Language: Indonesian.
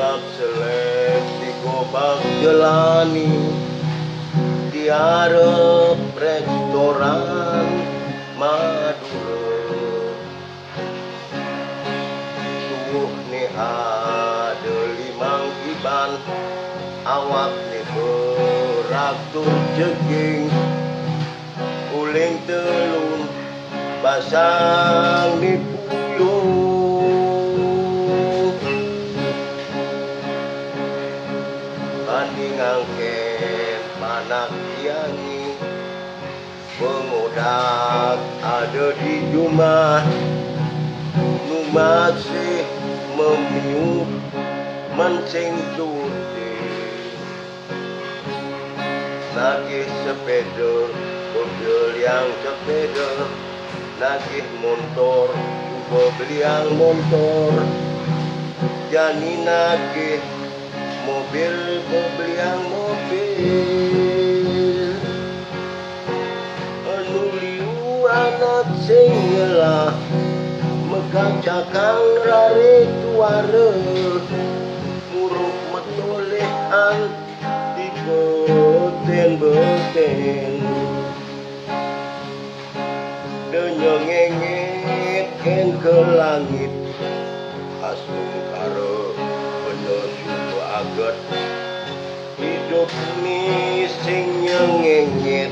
Gelap selek di gobak jelani diarep restoran Madura. Tuh nih ada limang iban awak nih beratur jeging uling telun basang di puyuh banding angket panak yangi pengodak ada di Jumat nu masih memiup mancing cuti nagih sepeda pembelian sepeda nagih motor pembelian motor jani nagih mobil pembelian mobil anu liu anak sing ngelah mekacakang rare tuare muruk metolehan di beten denyengengit ken ke langit asung karo penesu aget hidup ni sing nyengengit